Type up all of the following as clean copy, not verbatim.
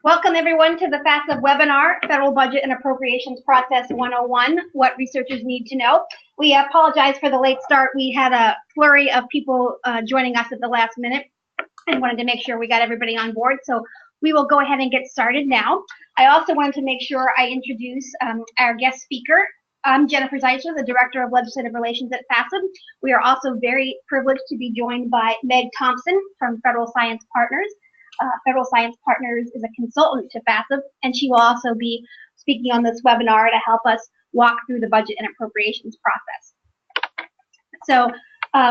Welcome everyone to the FASEB webinar, Federal Budget and Appropriations Process 101, What Researchers Need to Know. We apologize for the late start. We had a flurry of people joining us at the last minute and wanted to make sure we got everybody on board. So we will go ahead and get started now. I also wanted to make sure I introduce our guest speaker. I'm Jennifer Zeitler, the Director of Legislative Relations at FASEB. We are also very privileged to be joined by Meg Thompson from Federal Science Partners. Federal Science Partners is a consultant to FASEB, and she will also be speaking on this webinar to help us walk through the budget and appropriations process. So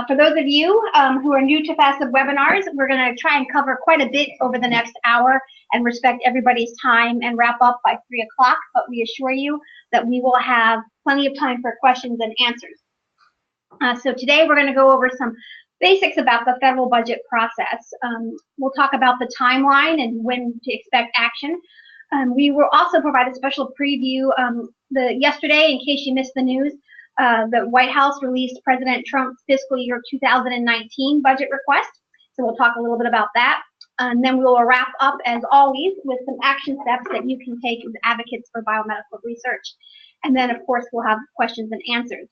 for those of you who are new to FASEB webinars, we're going to try and cover quite a bit over the next hour and respect everybody's time and wrap up by 3 o'clock, but we assure you that we will have plenty of time for questions and answers. So today we're going to go over some basics about the federal budget process. We'll talk about the timeline and when to expect action. We will also provide a special preview. Yesterday, in case you missed the news, the White House released President Trump's fiscal year 2019 budget request. So we'll talk a little bit about that. And then we will wrap up, as always, with some action steps that you can take as advocates for biomedical research. And then, of course, we'll have questions and answers.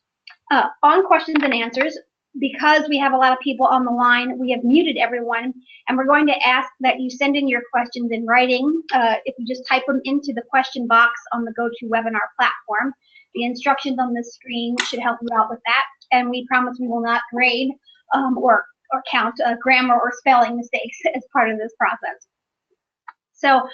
On questions and answers, because we have a lot of people on the line, we have muted everyone, and we're going to ask that you send in your questions in writing. If you just type them into the question box on the GoToWebinar platform. The instructions on this screen should help you out with that, and we promise we will not grade or count grammar or spelling mistakes as part of this process. So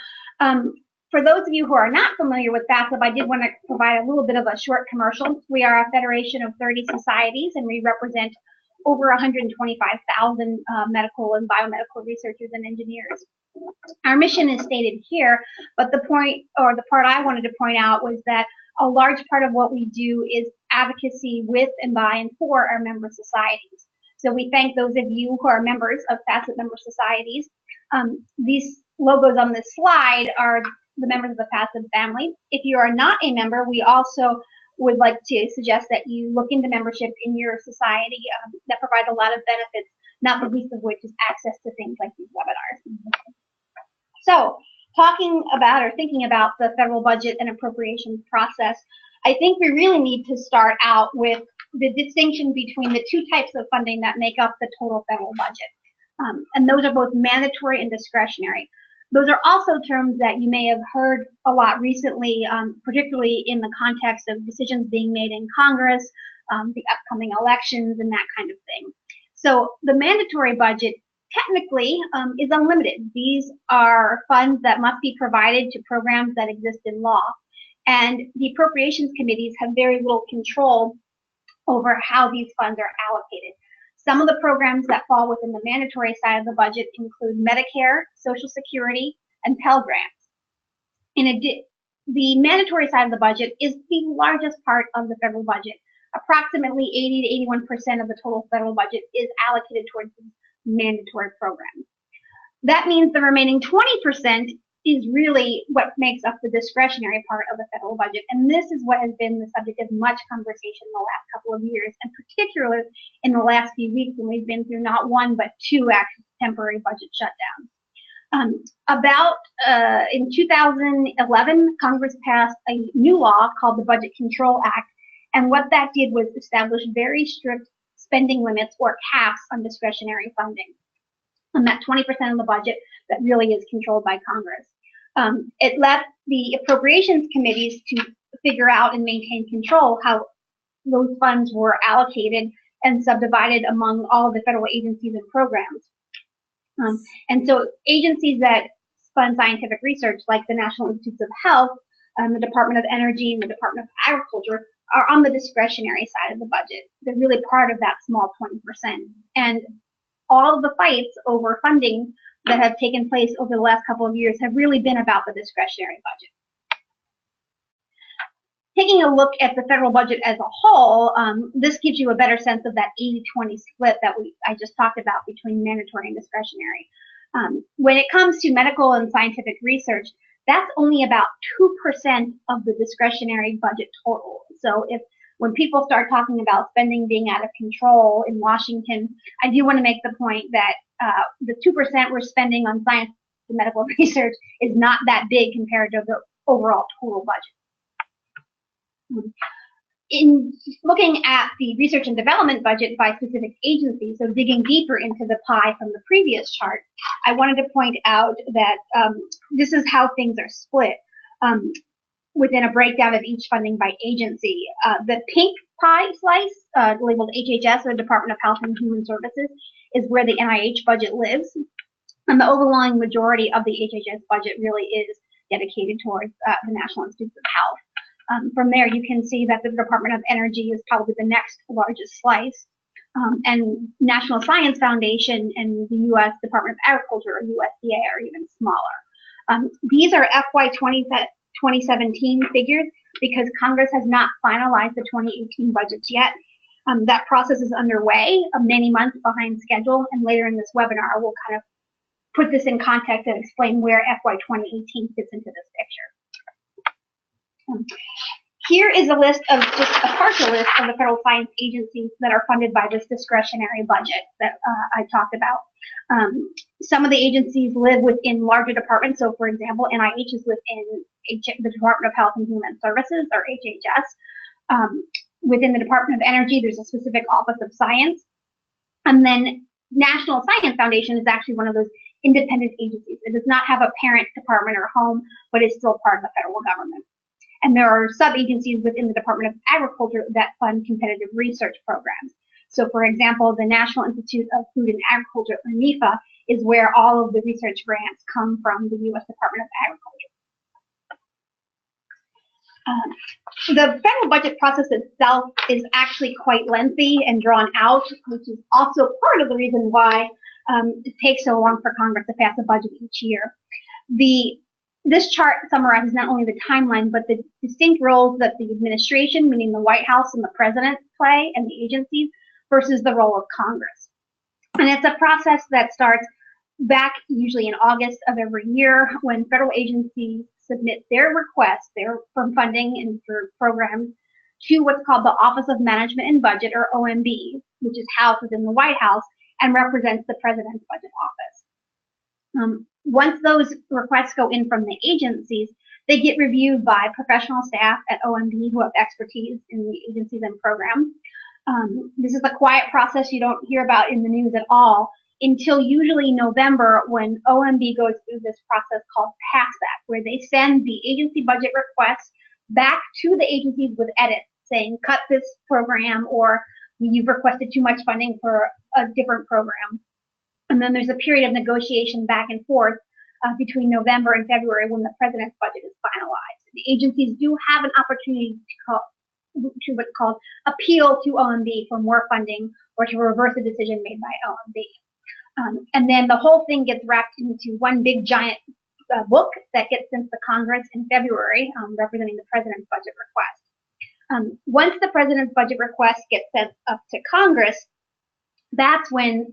for those of you who are not familiar with FASEB, I did want to provide a little bit of a short commercial. We are a federation of 30 societies, and we represent over 125,000 medical and biomedical researchers and engineers. Our mission is stated here, but the point, or the part I wanted to point out, was that a large part of what we do is advocacy with and by and for our member societies. So we thank those of you who are members of FASEB member societies. These logos on this slide are the members of the FASEB family. If you are not a member, we also would like to suggest that you look into membership in your society that provide a lot of benefits, not the least of which is access to things like these webinars. So talking about or thinking about the federal budget and appropriations process, I think we really need to start out with the distinction between the two types of funding that make up the total federal budget. And those are both mandatory and discretionary. Those are also terms that you may have heard a lot recently, particularly in the context of decisions being made in Congress, the upcoming elections, and that kind of thing. So the mandatory budget technically is unlimited. These are funds that must be provided to programs that exist in law. And the appropriations committees have very little control over how these funds are allocated. Some of the programs that fall within the mandatory side of the budget include Medicare, Social Security, and Pell Grants. The mandatory side of the budget is the largest part of the federal budget. Approximately 80 to 81% of the total federal budget is allocated towards these mandatory programs. That means the remaining 20% is really what makes up the discretionary part of the federal budget. And this is what has been the subject of much conversation in the last couple of years, and particularly in the last few weeks when we've been through not one, but two actual temporary budget shutdowns. In 2011, Congress passed a new law called the Budget Control Act. And what that did was establish very strict spending limits or caps on discretionary funding. And that 20% of the budget that really is controlled by Congress. It left the appropriations committees to figure out and maintain control how those funds were allocated and subdivided among all of the federal agencies and programs. And so agencies that fund scientific research, like the National Institutes of Health, the Department of Energy, and the Department of Agriculture, are on the discretionary side of the budget. They're really part of that small 20%. And all of the fights over funding that have taken place over the last couple of years have really been about the discretionary budget. taking a look at the federal budget as a whole, this gives you a better sense of that 80-20 split that I just talked about between mandatory and discretionary. When it comes to medical and scientific research, that's only about 2% of the discretionary budget total. So when people start talking about spending being out of control in Washington, I do want to make the point that the 2% we're spending on science and medical research is not that big compared to the overall total budget. In looking at the research and development budget by specific agencies, so digging deeper into the pie from the previous chart, I wanted to point out that this is how things are split within a breakdown of each funding by agency. The pink pie slice, labeled HHS, or Department of Health and Human Services, is where the NIH budget lives. And the overwhelming majority of the HHS budget really is dedicated towards the National Institutes of Health. From there, you can see that the Department of Energy is probably the next largest slice, and National Science Foundation and the U.S. Department of Agriculture, or USDA, are even smaller. These are FY 2017 figures because Congress has not finalized the 2018 budgets yet. That process is underway, many months behind schedule, and later in this webinar, we'll kind of put this in context and explain where FY 2018 fits into this picture. Here is a list of just a partial list of the federal science agencies that are funded by this discretionary budget that I talked about. Some of the agencies live within larger departments. So, for example, NIH is within the Department of Health and Human Services, or HHS. Within the Department of Energy, there's a specific Office of Science. And then National Science Foundation is actually one of those independent agencies. It does not have a parent department or home, but is still part of the federal government. And there are sub-agencies within the Department of Agriculture that fund competitive research programs. So, for example, the National Institute of Food and Agriculture, or NIFA, is where all of the research grants come from the U.S. Department of Agriculture. The federal budget process itself is actually quite lengthy and drawn out, which is also part of the reason why it takes so long for Congress to pass a budget each year. This chart summarizes not only the timeline, but the distinct roles that the administration, meaning the White House and the president, play, and the agencies, versus the role of Congress. And it's a process that starts back usually in August of every year when federal agencies submit their requests for funding and for programs to what's called the Office of Management and Budget, or OMB, which is housed within the White House and represents the president's budget office. Once those requests go in from the agencies, they get reviewed by professional staff at OMB who have expertise in the agencies and programs. This is a quiet process you don't hear about in the news at all until usually November, when OMB goes through this process called FASEB, where they send the agency budget requests back to the agencies with edits saying, cut this program, or you've requested too much funding for a different program. And then there's a period of negotiation back and forth between November and February when the president's budget is finalized. The agencies do have an opportunity to what's called appeal to OMB for more funding or to reverse a decision made by OMB. And then the whole thing gets wrapped into one big giant book that gets sent to Congress in February, representing the president's budget request. Once the president's budget request gets sent up to Congress, that's when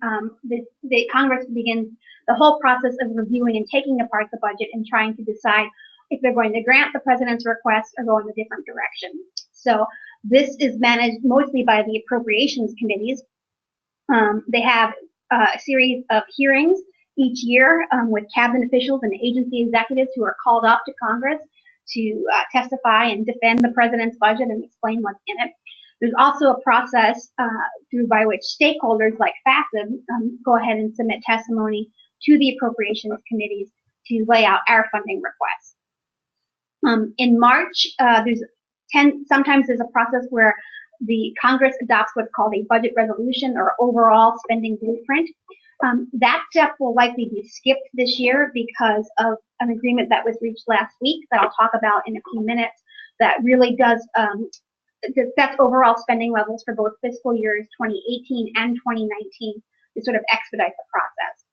the Congress begins the whole process of reviewing and taking apart the budget and trying to decide if they're going to grant the president's request or go in a different direction. So this is managed mostly by the Appropriations committees. They have a series of hearings each year with cabinet officials and agency executives who are called up to Congress to testify and defend the president's budget and explain what's in it. There's also a process by which stakeholders like FASEB go ahead and submit testimony to the Appropriations committees to lay out our funding requests. In March, sometimes there's a process where the Congress adopts what's called a budget resolution or overall spending blueprint. That step will likely be skipped this year because of an agreement that was reached last week that I'll talk about in a few minutes that really does sets overall spending levels for both fiscal years 2018 and 2019 to sort of expedite the process.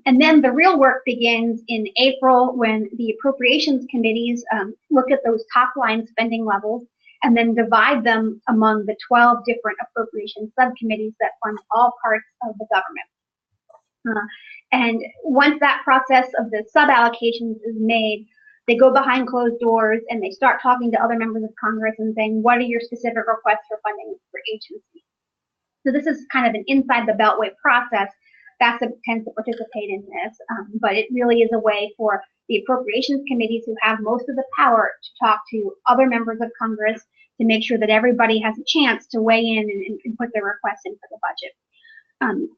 And then the real work begins in April when the Appropriations committees look at those top line spending levels and then divide them among the 12 different appropriation subcommittees that fund all parts of the government. And once that process of the sub-allocations is made, they go behind closed doors and they start talking to other members of Congress and saying, what are your specific requests for funding for agencies? So this is kind of an inside the beltway process. FASEB tends to participate in this, but it really is a way for the appropriations committees, who have most of the power, to talk to other members of Congress to make sure that everybody has a chance to weigh in and put their requests in for the budget.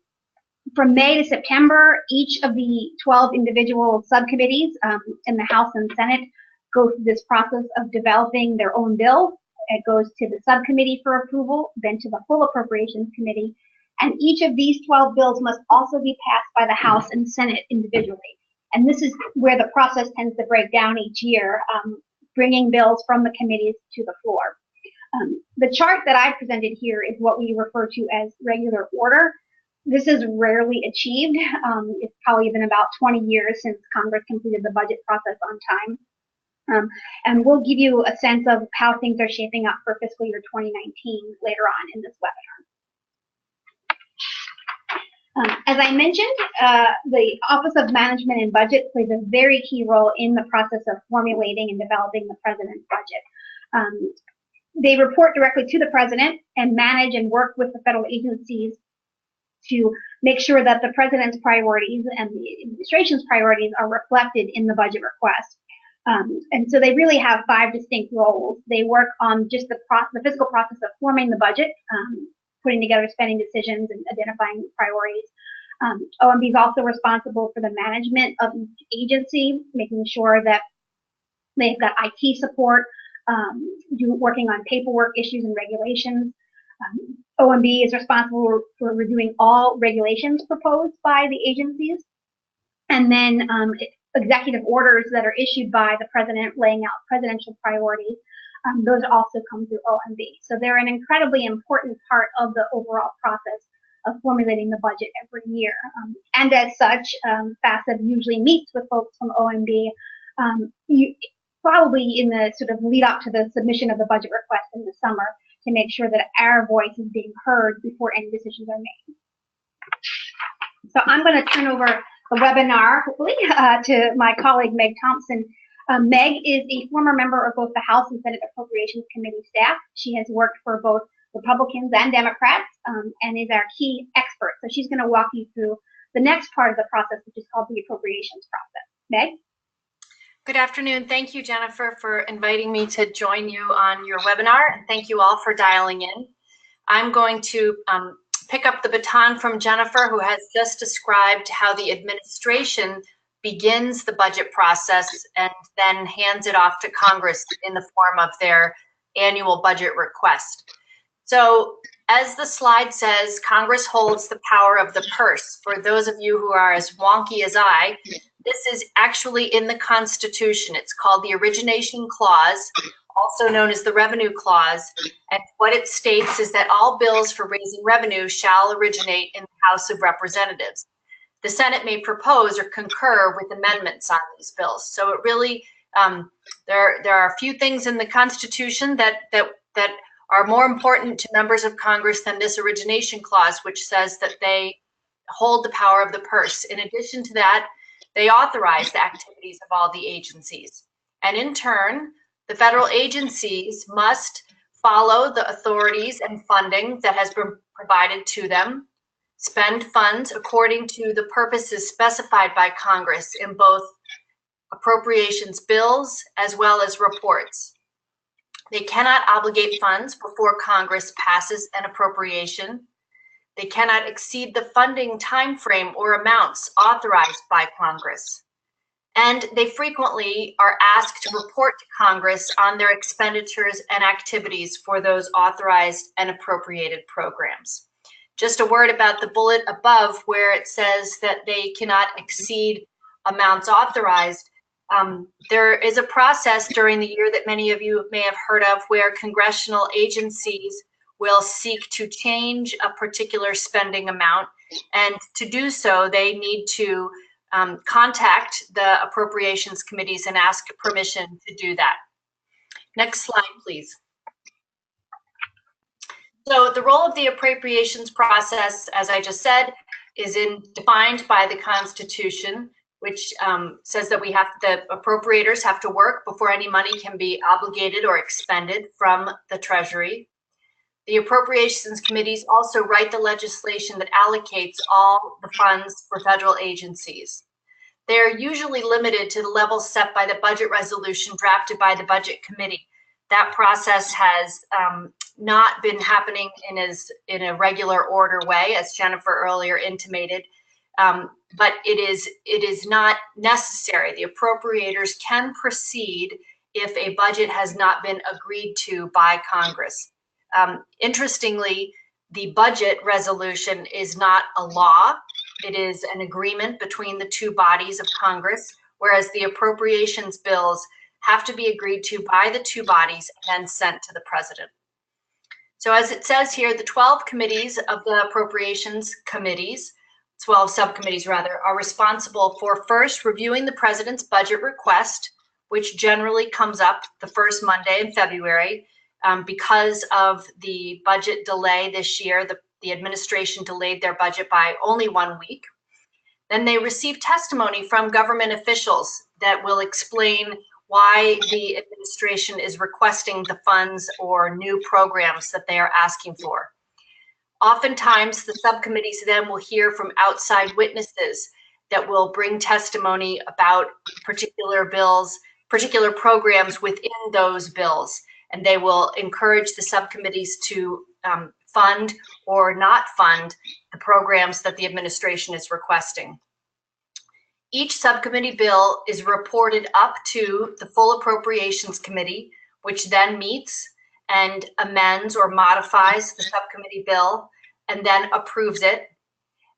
From May to September, each of the 12 individual subcommittees in the House and Senate go through this process of developing their own bill. It goes to the subcommittee for approval, then to the full appropriations committee. And each of these 12 bills must also be passed by the House and Senate individually. And this is where the process tends to break down each year, bringing bills from the committees to the floor. The chart that I presented here is what we refer to as regular order. This is rarely achieved. It's probably been about 20 years since Congress completed the budget process on time. And we'll give you a sense of how things are shaping up for fiscal year 2019 later on in this webinar. As I mentioned, the Office of Management and Budget plays a very key role in the process of formulating and developing the President's budget. They report directly to the President and manage and work with the federal agencies to make sure that the President's priorities and the administration's priorities are reflected in the budget request. And so they really have 5 distinct roles. They work on just the physical process of forming the budget, putting together spending decisions and identifying priorities. OMB is also responsible for the management of each agency, making sure that they've got IT support, working on paperwork issues and regulations. OMB is responsible for reviewing all regulations proposed by the agencies. And then executive orders that are issued by the President laying out presidential priorities, those also come through OMB. So they're an incredibly important part of the overall process of formulating the budget every year. And as such, FASEB usually meets with folks from OMB, probably in the sort of lead up to the submission of the budget request in the summer, to make sure that our voice is being heard before any decisions are made. So I'm going to turn over the webinar, hopefully, to my colleague, Meg Thompson. Meg is a former member of both the House and Senate Appropriations Committee staff. She has worked for both Republicans and Democrats and is our key expert. So she's going to walk you through the next part of the process, which is called the appropriations process. Meg? Good afternoon. Thank you, Jennifer, for inviting me to join you on your webinar. And thank you all for dialing in. I'm going to pick up the baton from Jennifer, who has just described how the administration begins the budget process and then hands it off to Congress in the form of their annual budget request. So as the slide says, Congress holds the power of the purse. For those of you who are as wonky as I, this is actually in the Constitution. It's called the Origination Clause, also known as the Revenue Clause. And what it states is that all bills for raising revenue shall originate in the House of Representatives. The Senate may propose or concur with amendments on these bills. So it really, there are a few things in the Constitution that are more important to members of Congress than this Origination Clause, which says that they hold the power of the purse. In addition to that, they authorize the activities of all the agencies. And in turn, the federal agencies must follow the authorities and funding that has been provided to them, spend funds according to the purposes specified by Congress in both appropriations bills as well as reports. They cannot obligate funds before Congress passes an appropriation. They cannot exceed the funding timeframe or amounts authorized by Congress. And they frequently are asked to report to Congress on their expenditures and activities for those authorized and appropriated programs. Just a word about the bullet above where it says that they cannot exceed amounts authorized. There is a process during the year that many of you may have heard of where congressional agencies will seek to change a particular spending amount, and to do so they need to contact the appropriations committees and ask permission to do that. Next slide, please. So the role of the appropriations process, as I just said, is defined by the Constitution, which says that the appropriators have to work before any money can be obligated or expended from the Treasury. The appropriations committees also write the legislation that allocates all the funds for federal agencies. They're usually limited to the levels set by the budget resolution drafted by the budget committee. That process has not been happening in a regular order way, as Jennifer earlier intimated, but it is not necessary. The appropriators can proceed if a budget has not been agreed to by Congress. Interestingly, the budget resolution is not a law. It is an agreement between the two bodies of Congress, whereas the appropriations bills have to be agreed to by the two bodies and then sent to the president. So as it says here, the 12 committees of the appropriations committees, 12 subcommittees rather, are responsible for first reviewing the president's budget request, which generally comes up the first Monday in February. Because of the budget delay this year, the administration delayed their budget by only 1 week. Then they receive testimony from government officials that will explain why the administration is requesting the funds or new programs that they are asking for. Oftentimes, the subcommittees then will hear from outside witnesses that will bring testimony about particular bills, particular programs within those bills, and they will encourage the subcommittees to fund or not fund the programs that the administration is requesting. Each subcommittee bill is reported up to the full appropriations committee, which then meets and amends or modifies the subcommittee bill and then approves it.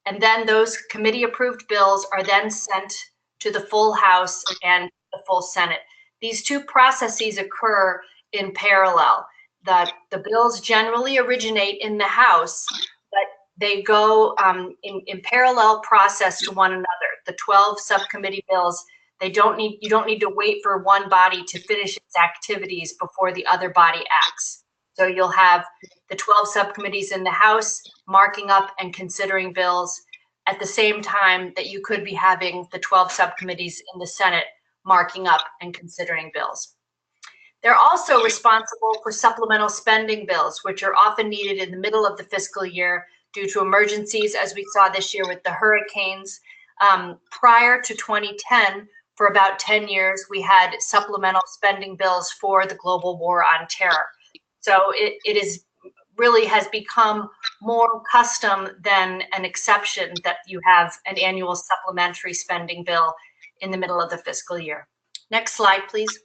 And then those committee approved bills are then sent to the full House and the full Senate. These two processes occur in parallel. The bills generally originate in the House, but they go in parallel process to one another. The 12 subcommittee bills, you don't need to wait for one body to finish its activities before the other body acts. So you'll have the 12 subcommittees in the House marking up and considering bills at the same time that you could be having the 12 subcommittees in the Senate marking up and considering bills. They're also responsible for supplemental spending bills, which are often needed in the middle of the fiscal year due to emergencies, as we saw this year with the hurricanes. Prior to 2010, for about 10 years, we had supplemental spending bills for the global war on terror. So it really has become more custom than an exception that you have an annual supplementary spending bill in the middle of the fiscal year. Next slide, please.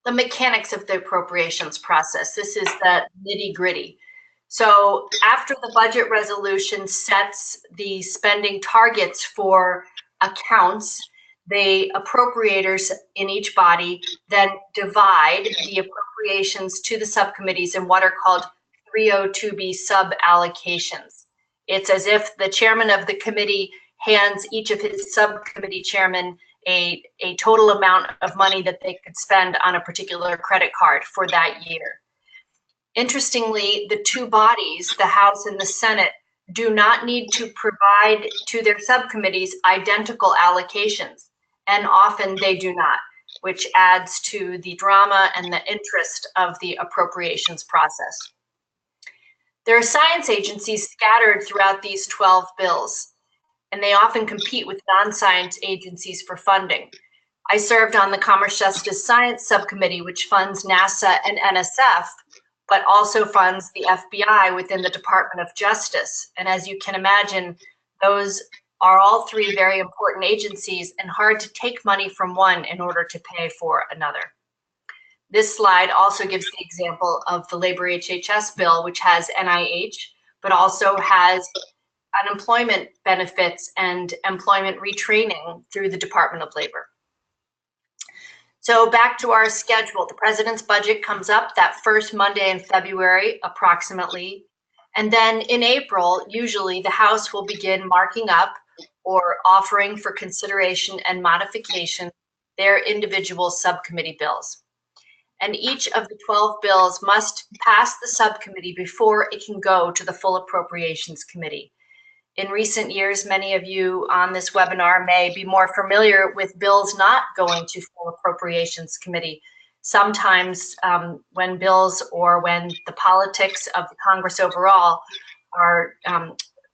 The mechanics of the appropriations process. This is the nitty-gritty. So after the budget resolution sets the spending targets for accounts, the appropriators in each body then divide the appropriations to the subcommittees in what are called 302B sub-allocations. It's as if the chairman of the committee hands each of his subcommittee chairmen a total amount of money that they could spend on a particular credit card for that year. Interestingly, the two bodies, the House and the Senate, do not need to provide to their subcommittees identical allocations, and often they do not, which adds to the drama and the interest of the appropriations process. There are science agencies scattered throughout these 12 bills, and they often compete with non-science agencies for funding. I served on the Commerce Justice Science Subcommittee, which funds NASA and NSF, but also funds the FBI within the Department of Justice. And as you can imagine, those are all three very important agencies and hard to take money from one in order to pay for another. This slide also gives the example of the Labor HHS bill, which has NIH, but also has unemployment benefits and employment retraining through the Department of Labor. So back to our schedule. The president's budget comes up that first Monday in February, approximately. And then in April, usually the House will begin marking up or offering for consideration and modification their individual subcommittee bills. and each of the 12 bills must pass the subcommittee before it can go to the full Appropriations Committee. In recent years, many of you on this webinar may be more familiar with bills not going to full Appropriations Committee. Sometimes when bills or when the politics of the Congress overall are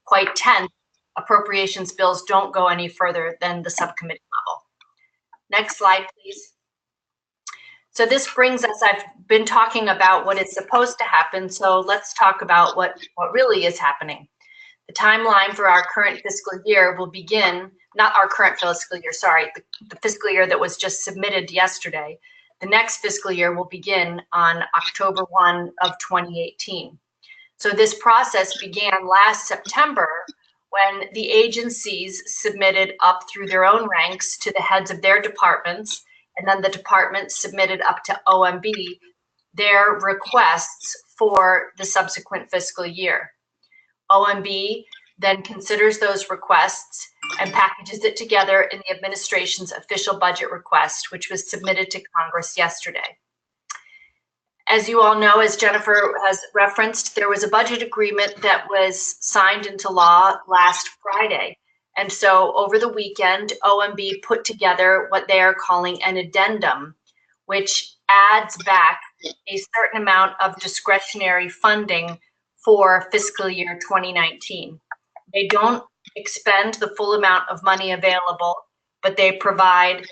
quite tense, appropriations bills don't go any further than the subcommittee level. Next slide, please. So this brings us, I've been talking about what is supposed to happen, so let's talk about what really is happening. The timeline for our current fiscal year will begin, not our current fiscal year, sorry, the fiscal year that was just submitted yesterday. The next fiscal year will begin on October 1 of 2018. So this process began last September when the agencies submitted up through their own ranks to the heads of their departments, and then the departments submitted up to OMB their requests for the subsequent fiscal year. OMB then considers those requests and packages it together in the administration's official budget request, which was submitted to Congress yesterday. As you all know, as Jennifer has referenced, there was a budget agreement that was signed into law last Friday. And so over the weekend, OMB put together what they are calling an addendum, which adds back a certain amount of discretionary funding for fiscal year 2019. They don't expend the full amount of money available, but they provide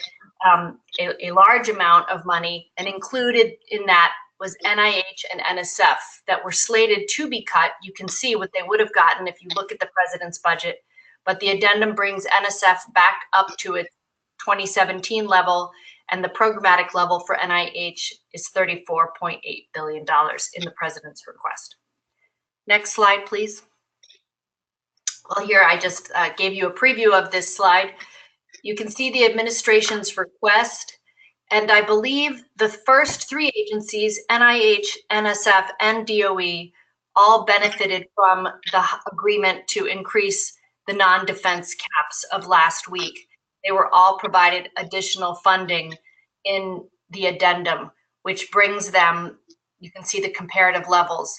a large amount of money, and included in that was NIH and NSF that were slated to be cut. You can see what they would have gotten if you look at the president's budget, but the addendum brings NSF back up to its 2017 level, and the programmatic level for NIH is $34.8 billion in the president's request. Next slide, please. Well, here I just gave you a preview of this slide. You can see the administration's request, and I believe the first three agencies, NIH, NSF, and DOE, all benefited from the agreement to increase the non-defense caps of last week. They were all provided additional funding in the addendum, which brings them, you can see the comparative levels.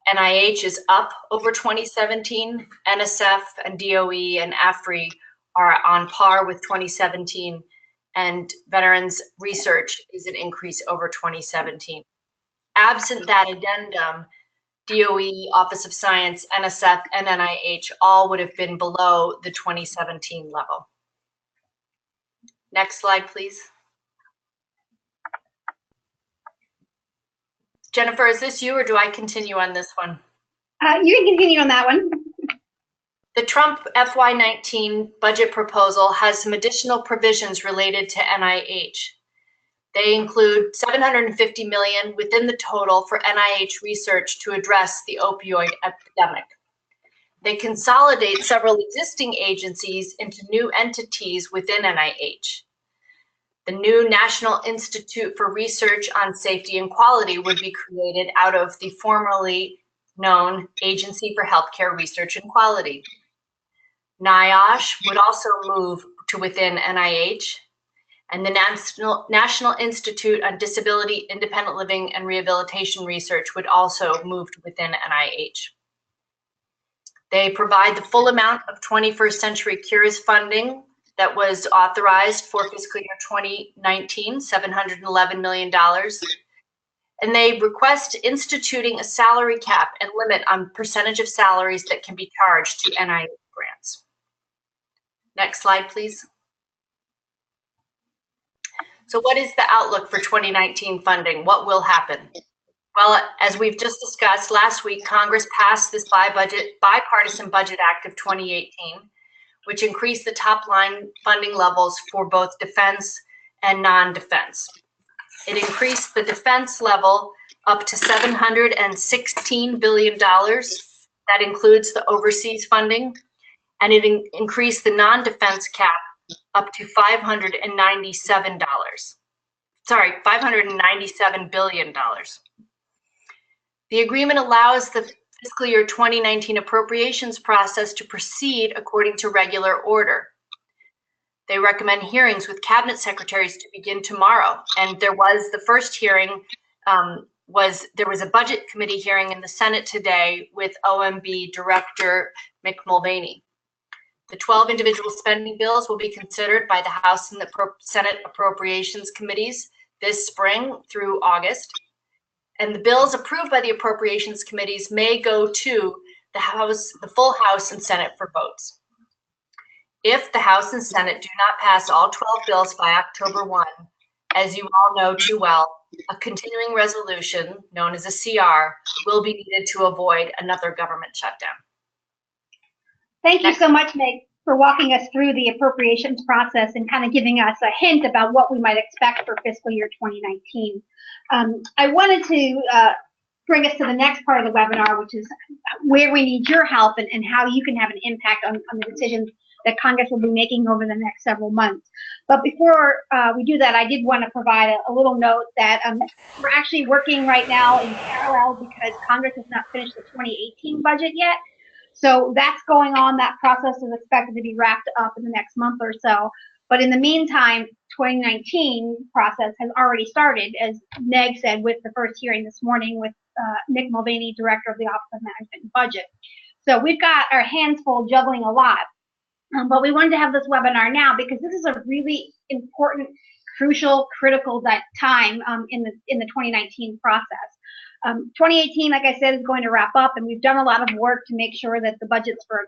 NIH is up over 2017, NSF and DOE and AFRI are on par with 2017, and Veterans Research is an increase over 2017. Absent that addendum, DOE, Office of Science, NSF, and NIH all would have been below the 2017 level. Next slide, please. Jennifer, is this you or do I continue on this one? You can continue on that one. The Trump FY19 budget proposal has some additional provisions related to NIH. They include $750 million within the total for NIH research to address the opioid epidemic. They consolidate several existing agencies into new entities within NIH. The new National Institute for Research on Safety and Quality would be created out of the formerly known Agency for Healthcare Research and Quality. NIOSH would also move to within NIH, and the National Institute on Disability, Independent Living, and Rehabilitation Research would also move to within NIH. They provide the full amount of 21st Century Cures funding that was authorized for fiscal year 2019, $711 million. And they request instituting a salary cap and limit on percentage of salaries that can be charged to NIH grants. Next slide, please. So what is the outlook for 2019 funding? What will happen? Well, as we've just discussed, last week, Congress passed this Bipartisan Budget Act of 2018, which increased the top line funding levels for both defense and non-defense. It increased the defense level up to $716 billion. That includes the overseas funding. And it increased the non-defense cap up to $597 billion. The agreement allows the fiscal year 2019 appropriations process to proceed according to regular order. They recommend hearings with cabinet secretaries to begin tomorrow. And there was the first hearing, there was a budget committee hearing in the Senate today with OMB Director Mick Mulvaney. The 12 individual spending bills will be considered by the House and the Senate Appropriations Committees this spring through August. And the bills approved by the Appropriations Committees may go to the full House and Senate for votes. If the House and Senate do not pass all 12 bills by October 1, as you all know too well, a continuing resolution, known as a CR, will be needed to avoid another government shutdown. Thank you so much, Meg, for walking us through the appropriations process and kind of giving us a hint about what we might expect for fiscal year 2019. I wanted to bring us to the next part of the webinar, which is where we need your help and how you can have an impact on the decisions that Congress will be making over the next several months. But before we do that, I did want to provide a little note that we're actually working right now in parallel because Congress has not finished the 2018 budget yet. So that's going on. That process is expected to be wrapped up in the next month or so. But in the meantime, 2019 process has already started, as Meg said, with the first hearing this morning with Mick Mulvaney, Director of the Office of Management and Budget. So we've got our hands full juggling a lot. But we wanted to have this webinar now because this is a really important, crucial, critical time in the 2019 process. 2018, like I said, is going to wrap up, and we've done a lot of work to make sure that the budgets for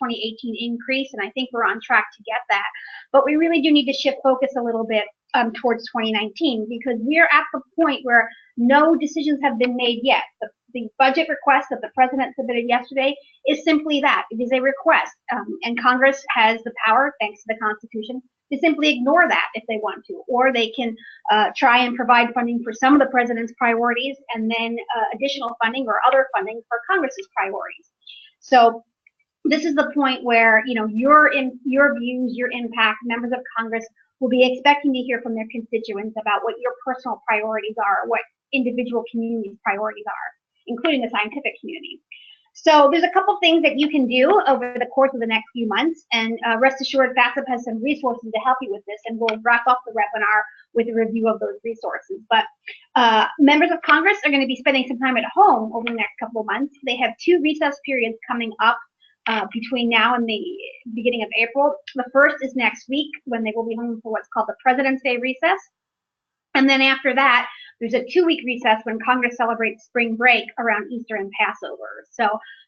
2018 increase, and I think we're on track to get that. But we really do need to shift focus a little bit towards 2019 because we're at the point where no decisions have been made yet. The budget request that the president submitted yesterday is simply that. It is a request, and Congress has the power, thanks to the Constitution, to simply ignore that if they want to, or they can try and provide funding for some of the president's priorities and then additional funding or other funding for Congress's priorities. So this is the point where your views, your impact, members of Congress will be expecting to hear from their constituents about what your personal priorities are, what individual communities' priorities are, including the scientific community. So there's a couple things that you can do over the course of the next few months, and rest assured FASEB has some resources to help you with this, and we'll wrap up the webinar with a review of those resources. But members of Congress are going to be spending some time at home over the next couple of months. They have 2 recess periods coming up between now and the beginning of April. The first is next week when they will be home for what's called the President's Day recess. And then after that, there's a 2-week recess when Congress celebrates spring break around Easter and Passover. So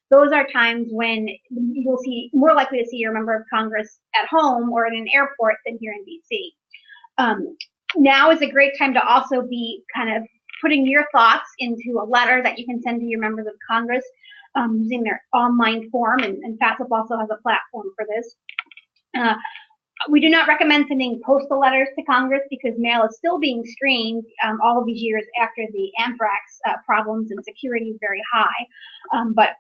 those are times when you will see more likely to see your member of Congress at home or in an airport than here in DC. Now is a great time to also be kind of putting your thoughts into a letter that you can send to your members of Congress using their online form, and FASEB also has a platform for this. We do not recommend sending postal letters to Congress because mail is still being screened all of these years after the anthrax problems, and security is very high. But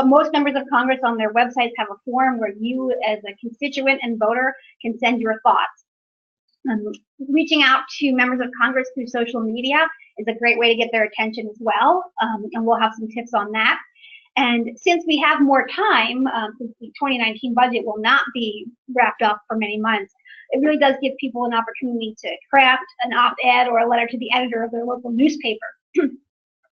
most members of Congress on their websites have a form where you as a constituent and voter can send your thoughts. Reaching out to members of Congress through social media is a great way to get their attention as well, and we'll have some tips on that. And since we have more time, since the 2019 budget will not be wrapped up for many months, it really does give people an opportunity to craft an op-ed or a letter to the editor of their local newspaper.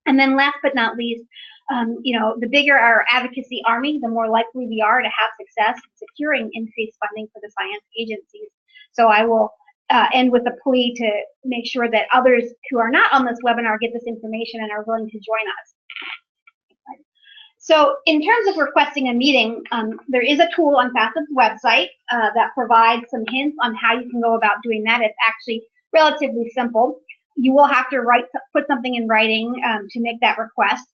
And then last but not least, the bigger our advocacy army, the more likely we are to have success in securing increased funding for the science agencies. So I will end with a plea to make sure that others who are not on this webinar get this information and are willing to join us. So in terms of requesting a meeting, there is a tool on FASEB's website that provides some hints on how you can go about doing that. It's actually relatively simple. You will have to put something in writing to make that request.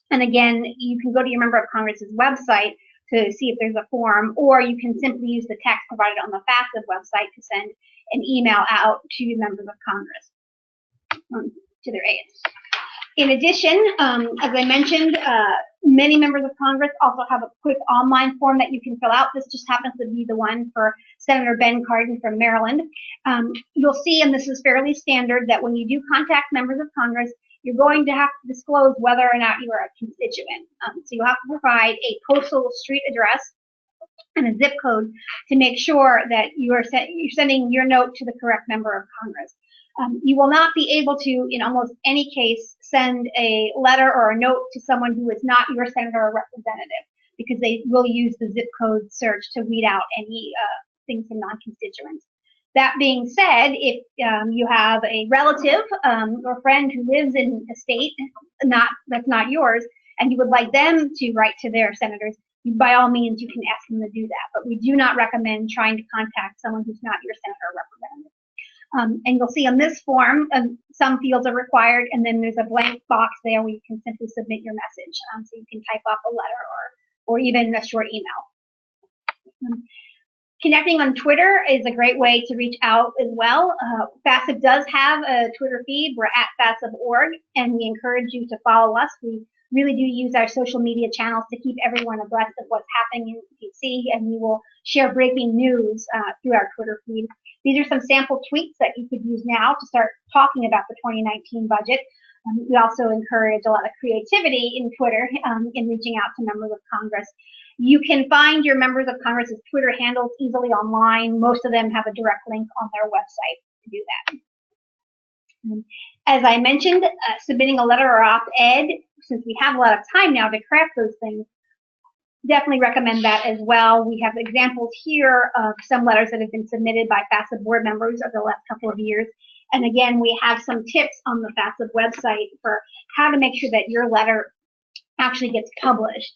And again, you can go to your member of Congress's website to see if there's a form, or you can simply use the text provided on the FASEB website to send an email out to members of Congress, to their aides. In addition, as I mentioned, many members of Congress also have a quick online form that you can fill out. This just happens to be the one for Senator Ben Cardin from Maryland. You'll see, and this is fairly standard, that when you do contact members of Congress, you're going to have to disclose whether or not you are a constituent. So you'll have to provide a postal street address and a zip code to make sure that you're sending your note to the correct member of Congress. You will not be able to, in almost any case, send a letter or a note to someone who is not your senator or representative, because they will use the zip code search to weed out any things from non-constituents. That being said, if you have a relative or friend who lives in a state that's not yours, and you would like them to write to their senators, by all means, you can ask them to do that. But we do not recommend trying to contact someone who's not your senator or representative. And you'll see on this form, some fields are required, and then there's a blank box there where you can simply submit your message. So you can type up a letter or even a short email. Connecting on Twitter is a great way to reach out as well. FASEB does have a Twitter feed. We're at FASEB.org, and we encourage you to follow us. We really do use our social media channels to keep everyone abreast of what's happening in DC, and we will share breaking news through our Twitter feed. These are some sample tweets that you could use now to start talking about the 2019 budget. We also encourage a lot of creativity in Twitter in reaching out to members of Congress. You can find your members of Congress's Twitter handles easily online. Most of them have a direct link on their website to do that. As I mentioned, submitting a letter or op-ed, since we have a lot of time now to craft those things, definitely recommend that as well. We have examples here of some letters that have been submitted by FASEB board members over the last couple of years. And again, we have some tips on the FASEB website for how to make sure that your letter actually gets published.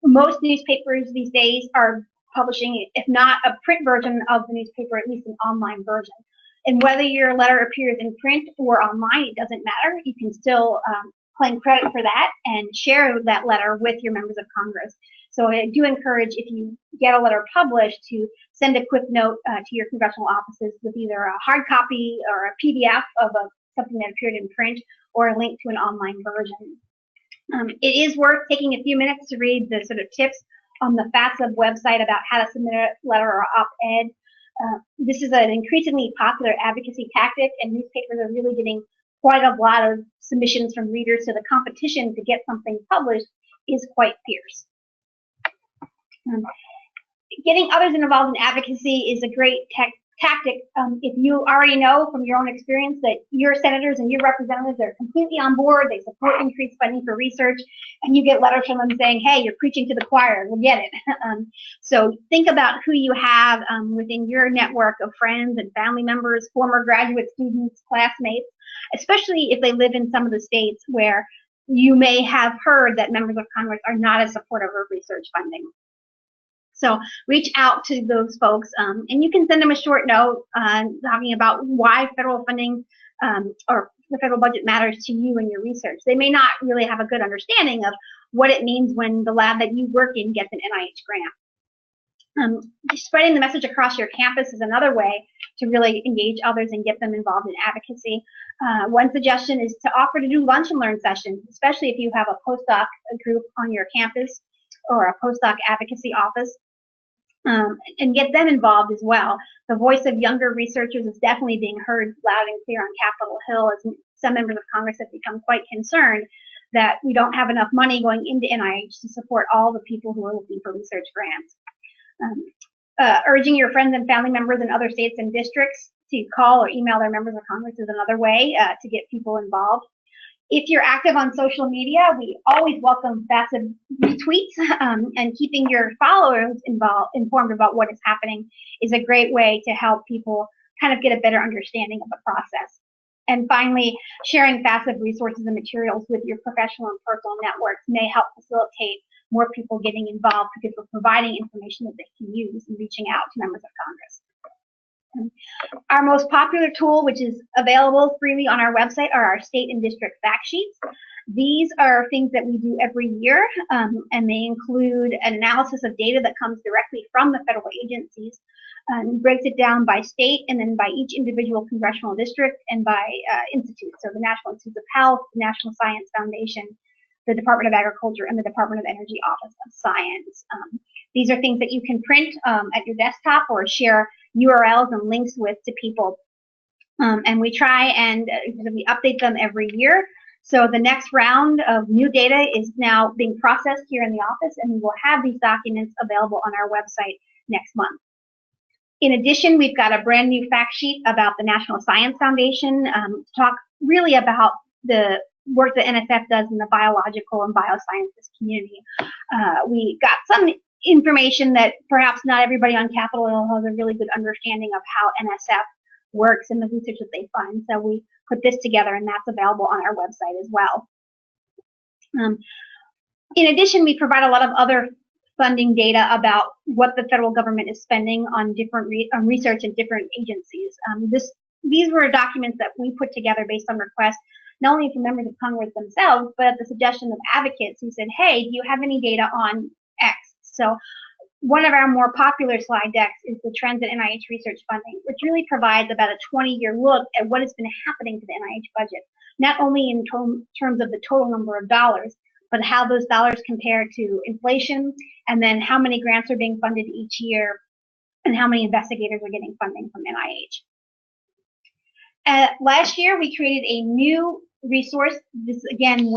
Most newspapers these days are publishing, if not a print version of the newspaper, at least an online version. And whether your letter appears in print or online, it doesn't matter. You can still claim credit for that and share that letter with your members of Congress. So I do encourage, if you get a letter published, to send a quick note to your congressional offices with either a hard copy or a PDF of something that appeared in print, or a link to an online version. It is worth taking a few minutes to read the sort of tips on the FASEB website about how to submit a letter or op-ed. This is an increasingly popular advocacy tactic, and newspapers are really getting quite a lot of submissions from readers, so the competition to get something published is quite fierce. Getting others involved in advocacy is a great tactic if you already know from your own experience that your senators and your representatives are completely on board, they support increased funding for research, and you get letters from them saying, hey, you're preaching to the choir, we'll get it. So think about who you have within your network of friends and family members, former graduate students, classmates, especially if they live in some of the states where you may have heard that members of Congress are not as supportive of research funding. So reach out to those folks, and you can send them a short note talking about why federal funding or the federal budget matters to you and your research. They may not really have a good understanding of what it means when the lab that you work in gets an NIH grant. Spreading the message across your campus is another way to really engage others and get them involved in advocacy. One suggestion is to offer to do lunch and learn sessions, especially if you have a postdoc group on your campus or a postdoc advocacy office. And get them involved as well. The voice of younger researchers is definitely being heard loud and clear on Capitol Hill, as some members of Congress have become quite concerned that we don't have enough money going into NIH to support all the people who are looking for research grants. Urging your friends and family members in other states and districts to call or email their members of Congress is another way to get people involved. If you're active on social media, we always welcome FASEB retweets, and keeping your followers informed about what is happening is a great way to help people kind of get a better understanding of the process. And finally, sharing FASEB resources and materials with your professional and personal networks may help facilitate more people getting involved, because we're providing information that they can use in reaching out to members of Congress. Our most popular tool, which is available freely on our website, are our state and district fact sheets. These are things that we do every year, and they include an analysis of data that comes directly from the federal agencies, and breaks it down by state and then by each individual congressional district and by institute. So the National Institutes of Health, the National Science Foundation, the Department of Agriculture, and the Department of Energy Office of Science. These are things that you can print at your desktop or share URLs and links with to people. And we try and we update them every year. So the next round of new data is now being processed here in the office, and we will have these documents available on our website next month. In addition, we've got a brand new fact sheet about the National Science Foundation, talk really about the work that NSF does in the biological and biosciences community. We got some information that perhaps not everybody on Capitol Hill has a really good understanding of how NSF works and the research that they fund. So we put this together, and that's available on our website as well. In addition, we provide a lot of other funding data about what the federal government is spending on different research in different agencies. These were documents that we put together based on requests, not only from members of Congress themselves, but at the suggestion of advocates who said, hey, do you have any data on X? So one of our more popular slide decks is the Trends in NIH Research Funding, which really provides about a 20-year look at what has been happening to the NIH budget, not only in terms of the total number of dollars, but how those dollars compare to inflation, and then how many grants are being funded each year, and how many investigators are getting funding from NIH. Last year, we created a new resource. This, again,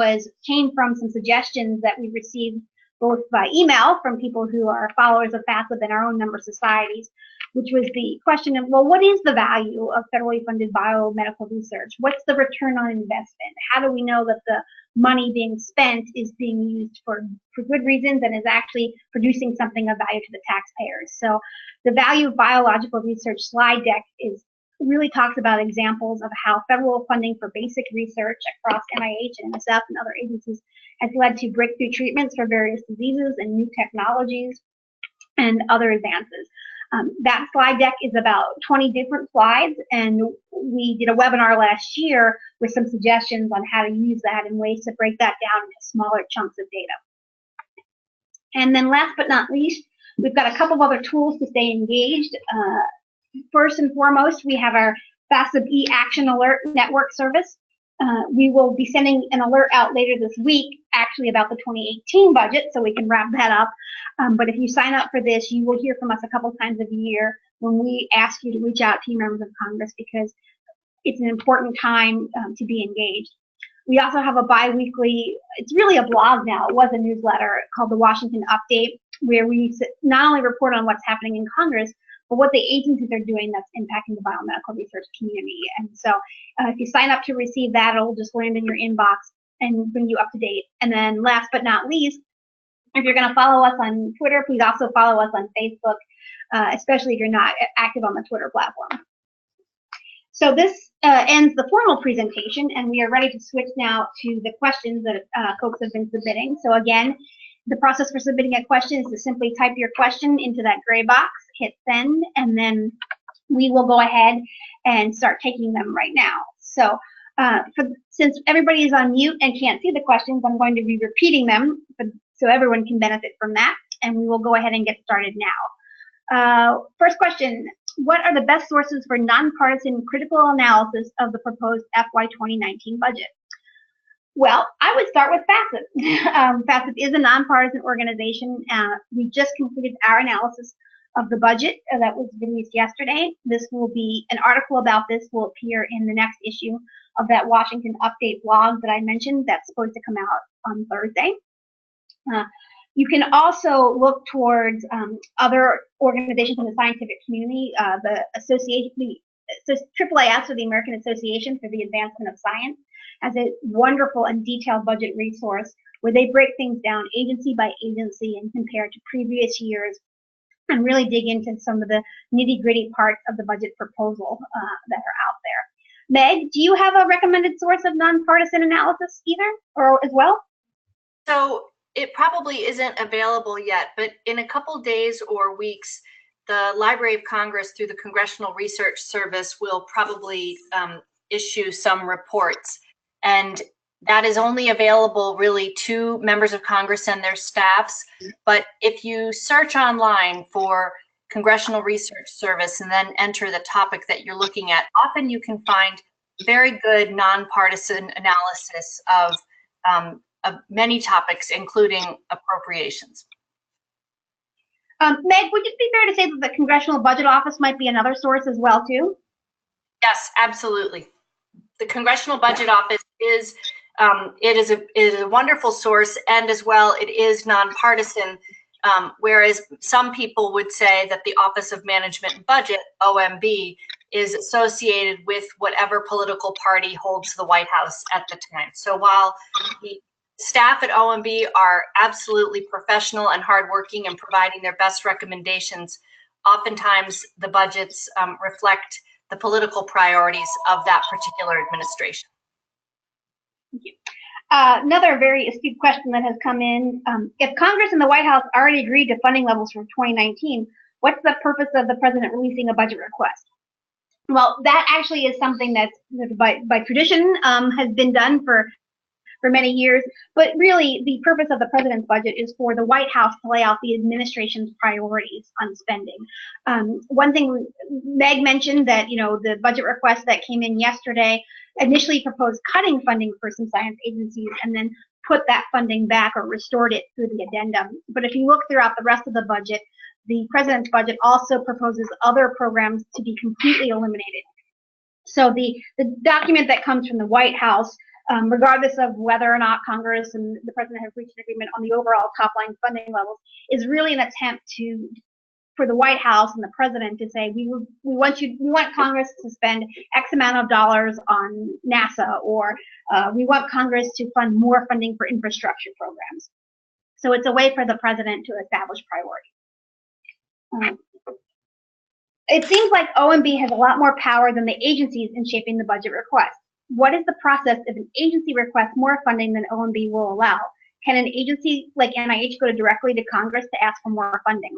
came from some suggestions that we received both by email from people who are followers of FASEB and our own member societies, which was the question of, well, what is the value of federally funded biomedical research? What's the return on investment? How do we know that the money being spent is being used for good reasons and is actually producing something of value to the taxpayers? So the value of biological research slide deck really talks about examples of how federal funding for basic research across NIH and NSF and other agencies has led to breakthrough treatments for various diseases and new technologies and other advances. That slide deck is about 20 different slides, and we did a webinar last year with some suggestions on how to use that and ways to break that down into smaller chunks of data. And then last but not least, we've got a couple of other tools to stay engaged. First and foremost, we have our FASEB e-Action Alert Network service. We will be sending an alert out later this week, actually about the 2018 budget, so we can wrap that up. But if you sign up for this, you will hear from us a couple times a year when we ask you to reach out to your members of Congress, because it's an important time to be engaged. We also have a bi-weekly, it's really a blog now, it was a newsletter called the Washington Update, where we not only report on what's happening in Congress, but what the agencies are doing that's impacting the biomedical research community. And so if you sign up to receive that, it'll just land in your inbox and bring you up to date. And then last but not least, if you're going to follow us on Twitter, please also follow us on Facebook, especially if you're not active on the Twitter platform. So this ends the formal presentation, and we are ready to switch now to the questions that folks have been submitting. So again, the process for submitting a question is to simply type your question into that gray box, hit send, and then we will go ahead and start taking them right now. So since everybody is on mute and can't see the questions, I'm going to be repeating them so everyone can benefit from that, and we will go ahead and get started now. First question, what are the best sources for nonpartisan critical analysis of the proposed FY 2019 budget? Well, I would start with FASEB. FASEB is a nonpartisan organization. We just completed our analysis of the budget that was released yesterday. This will be, an article about this will appear in the next issue of that Washington Update blog that I mentioned that's supposed to come out on Thursday. You can also look towards other organizations in the scientific community. The association, AAAS, or the American Association for the Advancement of Science, has a wonderful and detailed budget resource where they break things down agency by agency and compare to previous years and really dig into some of the nitty-gritty parts of the budget proposal that are out there. Meg, do you have a recommended source of nonpartisan analysis either, or as well? So it probably isn't available yet, but in a couple days or weeks, the Library of Congress through the Congressional Research Service will probably issue some reports. And that is only available really to members of Congress and their staffs. But if you search online for Congressional Research Service and then enter the topic that you're looking at, often you can find very good nonpartisan analysis of many topics, including appropriations. Meg, would it be fair to say that the Congressional Budget Office might be another source as well, too? Yes, absolutely. The Congressional Budget Office is It is a wonderful source, and as well, it is nonpartisan. Whereas some people would say that the Office of Management and Budget, OMB, is associated with whatever political party holds the White House at the time. So while the staff at OMB are absolutely professional and hardworking and providing their best recommendations, oftentimes the budgets reflect the political priorities of that particular administration. Thank you. Another very astute question that has come in. If Congress and the White House already agreed to funding levels for 2019, what's the purpose of the president releasing a budget request? Well, that actually is something that's by tradition has been done for many years, but really the purpose of the president's budget is for the White House to lay out the administration's priorities on spending. One thing Meg mentioned that, the budget request that came in yesterday initially proposed cutting funding for some science agencies and then put that funding back or restored it through the addendum. But if you look throughout the rest of the budget, the president's budget also proposes other programs to be completely eliminated. So the document that comes from the White House, regardless of whether or not Congress and the president have reached an agreement on the overall top line funding levels, is really an attempt for the White House and the president to say, we want Congress to spend X amount of dollars on NASA, or we want Congress to fund more funding for infrastructure programs. So it's a way for the president to establish priorities. It seems like OMB has a lot more power than the agencies in shaping the budget request. What is the process if an agency requests more funding than OMB will allow? Can an agency like NIH go directly to Congress to ask for more funding?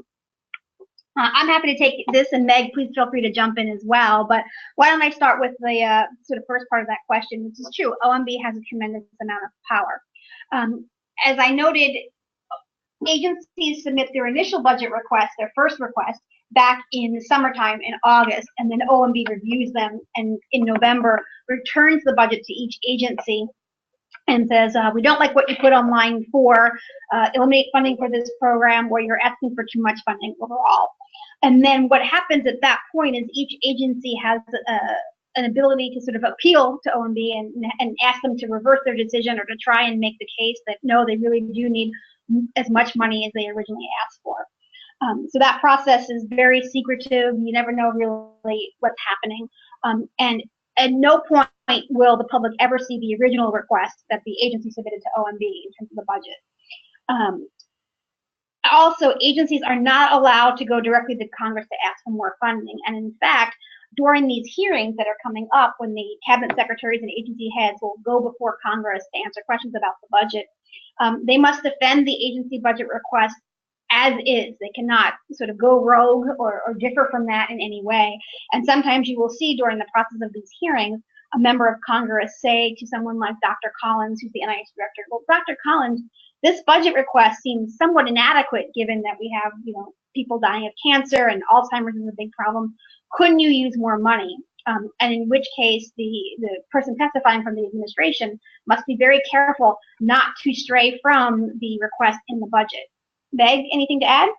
I'm happy to take this, and Meg, please feel free to jump in as well. But why don't I start with the sort of first part of that question, which is true. OMB has a tremendous amount of power. As I noted, agencies submit their initial budget request, their first request, back in the summertime in August, and then OMB reviews them and in November returns the budget to each agency and says, we don't like what you put on line 4, eliminate funding for this program, or you're asking for too much funding overall. And then what happens at that point is each agency has an ability to sort of appeal to OMB and ask them to reverse their decision or to try and make the case that no, they really do need as much money as they originally asked for. So that process is very secretive. You never know really what's happening. And at no point will the public ever see the original request that the agency submitted to OMB in terms of the budget. Also, agencies are not allowed to go directly to Congress to ask for more funding. And in fact, during these hearings that are coming up, when the cabinet secretaries and agency heads will go before Congress to answer questions about the budget, they must defend the agency budget request as is. They cannot sort of go rogue or differ from that in any way. And sometimes you will see during the process of these hearings, a member of Congress say to someone like Dr. Collins, who's the NIH director, well, Dr. Collins, this budget request seems somewhat inadequate given that we have, people dying of cancer and Alzheimer's is a big problem. Couldn't you use more money? And in which case the person testifying from the administration must be very careful not to stray from the request in the budget. Meg, anything to add?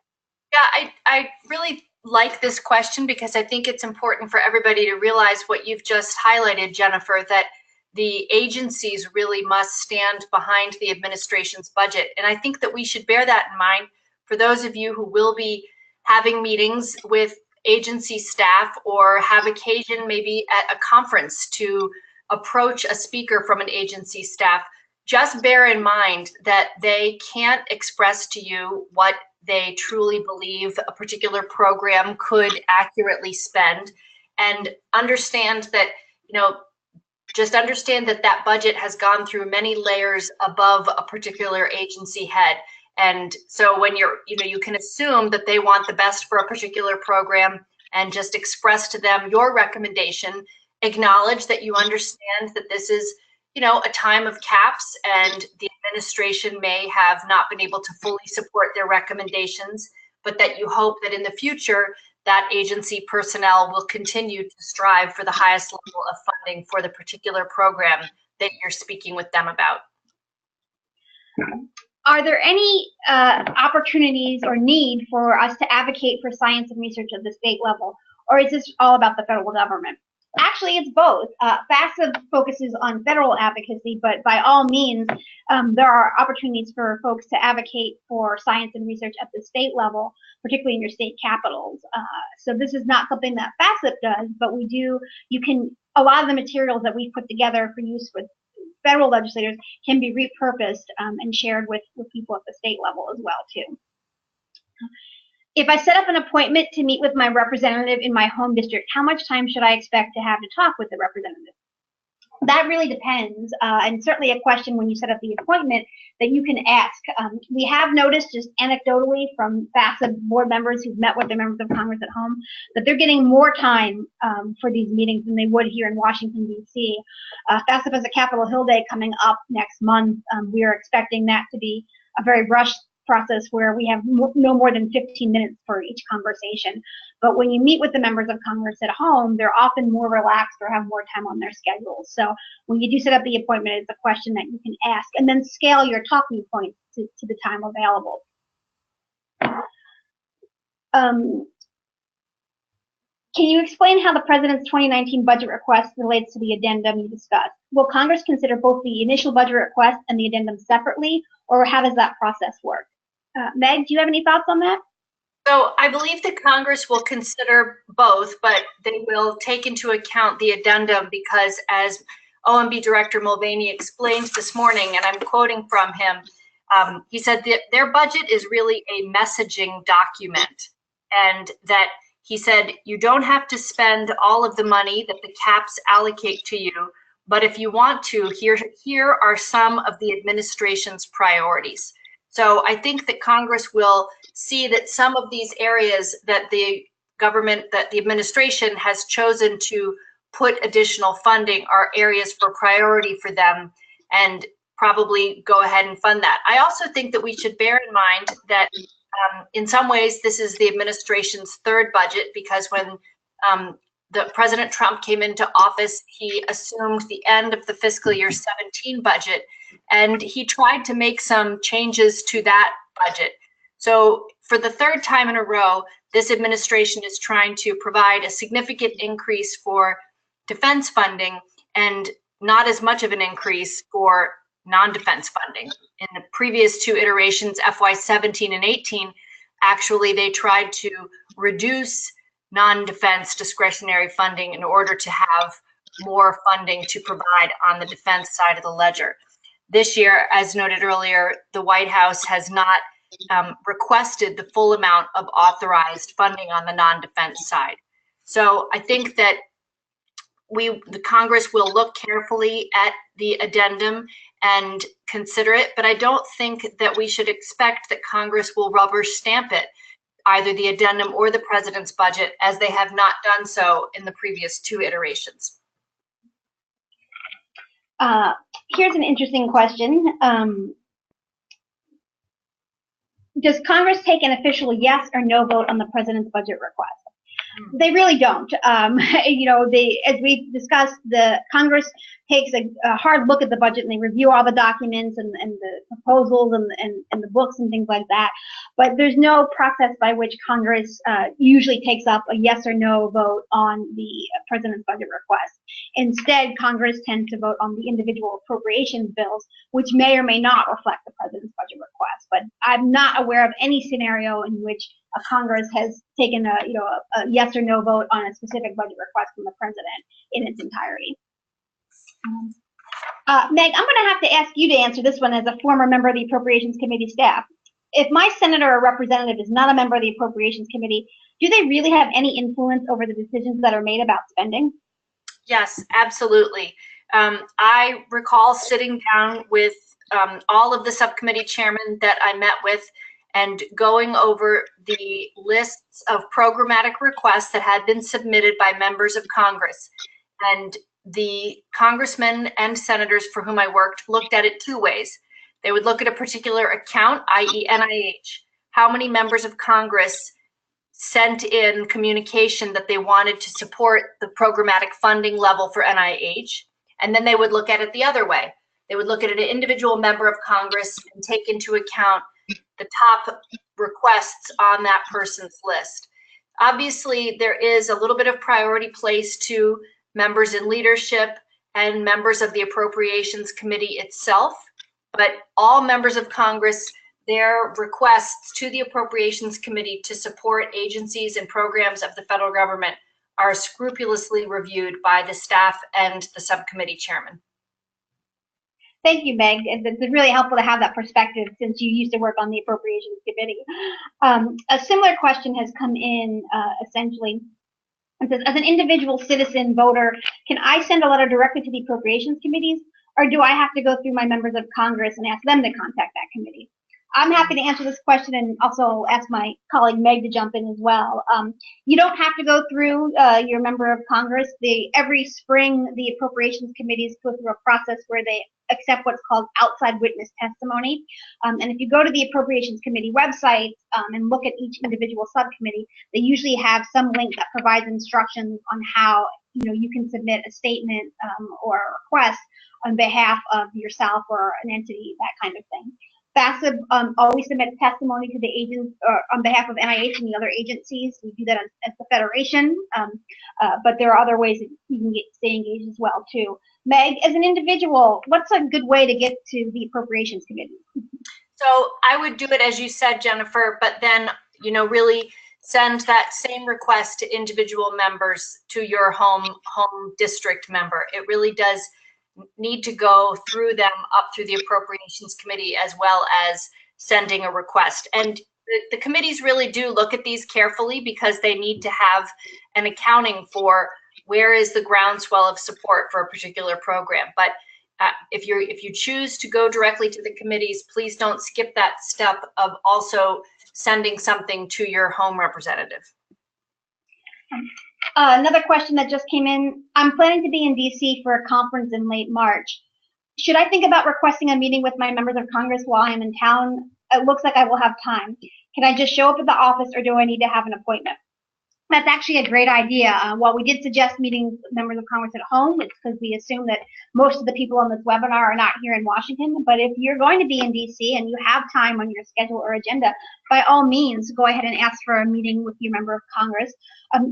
Yeah, I really like this question because I think it's important for everybody to realize what you've just highlighted, Jennifer, that the agencies really must stand behind the administration's budget. And I think that we should bear that in mind for those of you who will be having meetings with agency staff or have occasion maybe at a conference to approach a speaker from an agency staff. Just bear in mind that they can't express to you what they truly believe a particular program could accurately spend, and understand that, just understand that that budget has gone through many layers above a particular agency head. And so when you can assume that they want the best for a particular program and just express to them your recommendation, acknowledge that you understand that this is a time of caps and the administration may have not been able to fully support their recommendations, but that you hope that in the future that agency personnel will continue to strive for the highest level of funding for the particular program that you're speaking with them about. Are there any opportunities or need for us to advocate for science and research at the state level, or is this all about the federal government? Actually, it's both. FASEB focuses on federal advocacy, but by all means, there are opportunities for folks to advocate for science and research at the state level, particularly in your state capitals. So this is not something that FASEB does, but we do. A lot of the materials that we've put together for use with federal legislators can be repurposed and shared with people at the state level as well too. If I set up an appointment to meet with my representative in my home district, how much time should I expect to have to talk with the representative? That really depends, and certainly a question when you set up the appointment that you can ask. We have noticed just anecdotally from FASEB board members who've met with their members of Congress at home that they're getting more time for these meetings than they would here in Washington, D.C. FASEB has a Capitol Hill Day coming up next month. We are expecting that to be a very rushed process where we have no more than 15 minutes for each conversation. But when you meet with the members of Congress at home, they're often more relaxed or have more time on their schedules. So when you do set up the appointment, it's a question that you can ask and then scale your talking points to the time available. Can you explain how the President's 2019 budget request relates to the addendum you discussed? Will Congress consider both the initial budget request and the addendum separately, or how does that process work? Meg, do you have any thoughts on that? So I believe that Congress will consider both, but they will take into account the addendum because, as OMB Director Mulvaney explained this morning, and I'm quoting from him, he said that their budget is really a messaging document, and that he said you don't have to spend all of the money that the caps allocate to you, but if you want to, here are some of the administration's priorities. So I think that Congress will see that some of these areas that the government, that the administration has chosen to put additional funding are areas for priority for them, and probably go ahead and fund that. I also think that we should bear in mind that in some ways this is the administration's third budget, because when the President Trump came into office, he assumed the end of the fiscal year 17 budget, and he tried to make some changes to that budget. So for the third time in a row, this administration is trying to provide a significant increase for defense funding and not as much of an increase for non-defense funding. In the previous two iterations, FY 17 and 18, actually they tried to reduce non-defense discretionary funding in order to have more funding to provide on the defense side of the ledger. This year, as noted earlier, the White House has not requested the full amount of authorized funding on the non-defense side. So I think that the Congress will look carefully at the addendum and consider it, but I don't think that we should expect that Congress will rubber stamp it, either the addendum or the president's budget, as they have not done so in the previous two iterations. Here's an interesting question. Does Congress take an official yes or no vote on the president's budget request? They really don't. You know, as we discussed, the Congress takes a hard look at the budget and they review all the documents and the proposals and the books and things like that. But there's no process by which Congress usually takes up a yes or no vote on the president's budget request. Instead, Congress tends to vote on the individual appropriations bills, which may or may not reflect the president's budget request. But I'm not aware of any scenario in which a Congress has taken a yes or no vote on a specific budget request from the president in its entirety. Meg, I'm going to have to ask you to answer this one as a former member of the Appropriations Committee staff. If my senator or representative is not a member of the Appropriations Committee, do they really have any influence over the decisions that are made about spending? Yes, absolutely. I recall sitting down with all of the subcommittee chairmen that I met with and going over the lists of programmatic requests that had been submitted by members of Congress. And the congressmen and senators for whom I worked looked at it two ways. They would look at a particular account, i.e. NIH, how many members of Congress sent in communication that they wanted to support the programmatic funding level for NIH, and then they would look at it the other way. They would look at an individual member of Congress and take into account the top requests on that person's list. Obviously, there is a little bit of priority placed to members in leadership, and members of the Appropriations Committee itself. But all members of Congress, their requests to the Appropriations Committee to support agencies and programs of the federal government are scrupulously reviewed by the staff and the subcommittee chairman. Thank you, Meg. It's really helpful to have that perspective since you used to work on the Appropriations Committee. A similar question has come in essentially. It says, as an individual citizen voter, can I send a letter directly to the Appropriations Committees, or do I have to go through my members of Congress and ask them to contact that committee? I'm happy to answer this question and also ask my colleague Meg to jump in as well. You don't have to go through your member of Congress. Every spring, the Appropriations Committees go through a process where they accept what's called outside witness testimony. And if you go to the Appropriations Committee website and look at each individual subcommittee, they usually have some link that provides instructions on how you can submit a statement or a request on behalf of yourself or an entity, that kind of thing. FASEB always submits testimony to the agents on behalf of NIH and the other agencies. We do that as the Federation, but there are other ways that you can stay engaged as well too. Meg, as an individual, what's a good way to get to the Appropriations Committee? So I would do it as you said, Jennifer, but then really send that same request to individual members, to your home district member. It really does need to go through them up through the Appropriations Committee as well as sending a request. And the committees really do look at these carefully because they need to have an accounting for where is the groundswell of support for a particular program. But if you choose to go directly to the committees, please don't skip that step of also sending something to your home representative. Another question that just came in. I'm planning to be in DC for a conference in late March. Should I think about requesting a meeting with my members of Congress while I'm in town? It looks like I will have time. Can I just show up at the office, or do I need to have an appointment? That's actually a great idea. While we did suggest meeting members of Congress at home, it's because we assume that most of the people on this webinar are not here in Washington. But if you're going to be in DC and you have time on your schedule or agenda, by all means, go ahead and ask for a meeting with your member of Congress.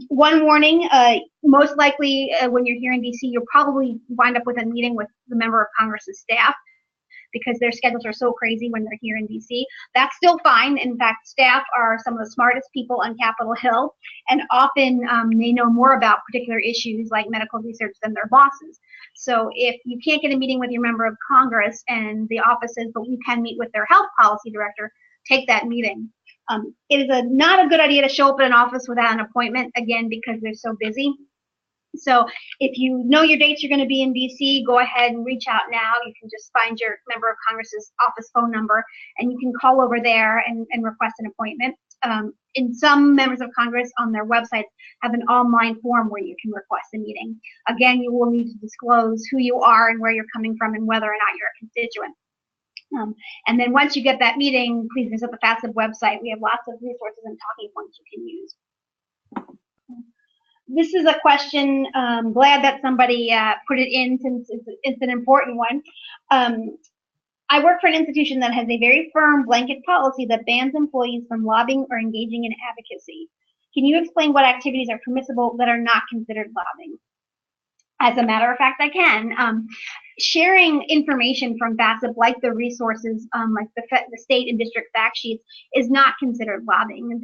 One warning, most likely when you're here in DC, you'll probably wind up with a meeting with the member of Congress's staff, because their schedules are so crazy when they're here in DC. That's still fine. In fact, staff are some of the smartest people on Capitol Hill, and often they know more about particular issues like medical research than their bosses. So if you can't get a meeting with your member of Congress and the office says, but you can meet with their health policy director, take that meeting. It is not a good idea to show up at an office without an appointment, again, because they're so busy. So if you know your dates you're going to be in DC, go ahead and reach out now. You can just find your member of Congress's office phone number, and you can call over there and request an appointment. And some members of Congress on their websites have an online form where you can request a meeting. Again, you will need to disclose who you are and where you're coming from and whether or not you're a constituent. And then once you get that meeting, please visit the FASEB website. We have lots of resources and talking points you can use. This is a question, glad that somebody put it in since it's an important one. I work for an institution that has a very firm blanket policy that bans employees from lobbying or engaging in advocacy. Can you explain what activities are permissible that are not considered lobbying? As a matter of fact, I can. Sharing information from FASEB, like the resources, like the state and district fact sheets, is not considered lobbying.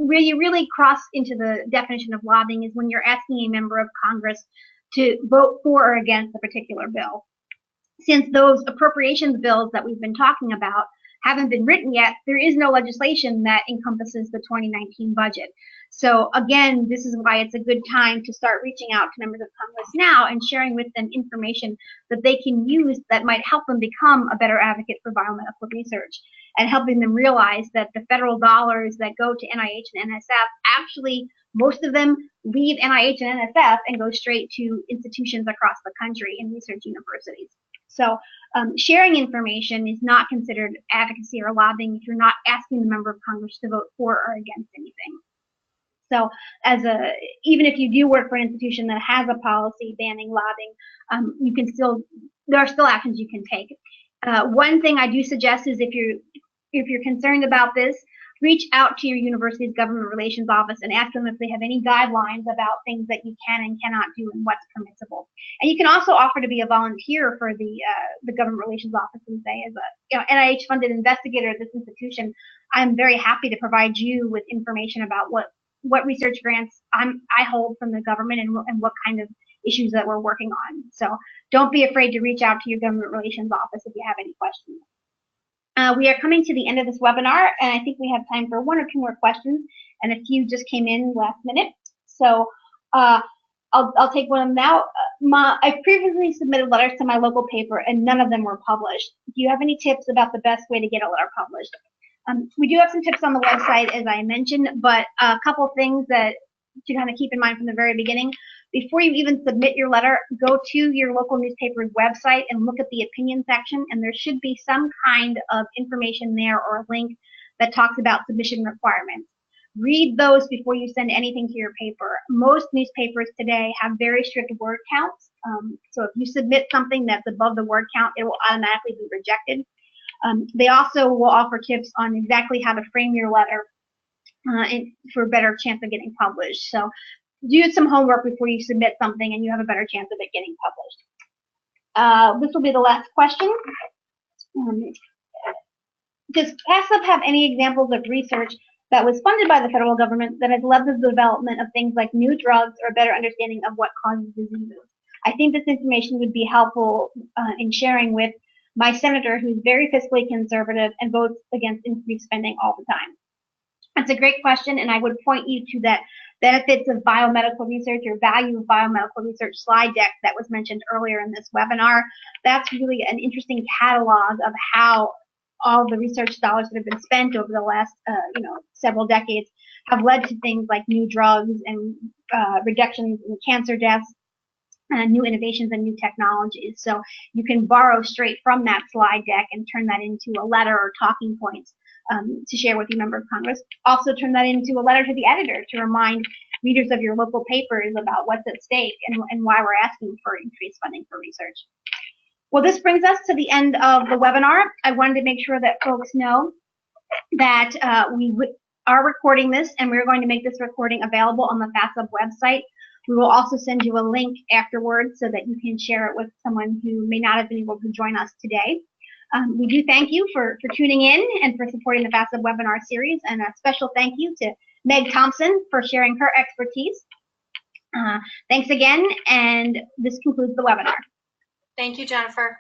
Where you really cross into the definition of lobbying is when you're asking a member of Congress to vote for or against a particular bill. Since those appropriations bills that we've been talking about haven't been written yet, there is no legislation that encompasses the 2019 budget. So again, this is why it's a good time to start reaching out to members of Congress now and sharing with them information that they can use that might help them become a better advocate for biomedical research, and helping them realize that the federal dollars that go to NIH and NSF, actually, most of them leave NIH and NSF and go straight to institutions across the country and research universities. So sharing information is not considered advocacy or lobbying if you're not asking the member of Congress to vote for or against anything. So even if you do work for an institution that has a policy banning lobbying, there are still actions you can take. One thing I do suggest is if you're concerned about this, reach out to your university's government relations office and ask them if they have any guidelines about things that you can and cannot do and what's permissible. And you can also offer to be a volunteer for the government relations office and say, as a NIH-funded investigator at this institution, I'm very happy to provide you with information about what research grants I hold from the government and what kind of issues that we're working on. So don't be afraid to reach out to your government relations office if you have any questions. We are coming to the end of this webinar, and I think we have time for 1 or 2 more questions, and a few just came in last minute. So I'll take one of them now. I previously submitted letters to my local paper, and none of them were published. Do you have any tips about the best way to get a letter published? We do have some tips on the website, as I mentioned, but a couple things that to kind of keep in mind from the very beginning. Before you even submit your letter, go to your local newspaper's website and look at the opinion section, and there should be some kind of information there or a link that talks about submission requirements. Read those before you send anything to your paper. Most newspapers today have very strict word counts, so if you submit something that's above the word count, it will automatically be rejected. They also will offer tips on exactly how to frame your letter for a better chance of getting published. So do some homework before you submit something and you have a better chance of it getting published. This will be the last question. Does FASEB have any examples of research that was funded by the federal government that has led to the development of things like new drugs or a better understanding of what causes diseases? I think this information would be helpful in sharing with my senator, who's very fiscally conservative and votes against increased spending all the time. That's a great question, and I would point you to that benefits of biomedical research or value of biomedical research slide deck that was mentioned earlier in this webinar. That's really an interesting catalog of how all the research dollars that have been spent over the last several decades have led to things like new drugs and reductions in cancer deaths, new innovations and new technologies. So you can borrow straight from that slide deck and turn that into a letter or talking points to share with your member of Congress. Also turn that into a letter to the editor to remind readers of your local papers about what's at stake and why we're asking for increased funding for research. Well, this brings us to the end of the webinar. I wanted to make sure that folks know that we are recording this, and we're going to make this recording available on the FASEB website. We will also send you a link afterwards so that you can share it with someone who may not have been able to join us today. We do thank you for tuning in and for supporting the FASEB webinar series, and a special thank you to Meg Thompson for sharing her expertise. Thanks again, and this concludes the webinar. Thank you, Jennifer.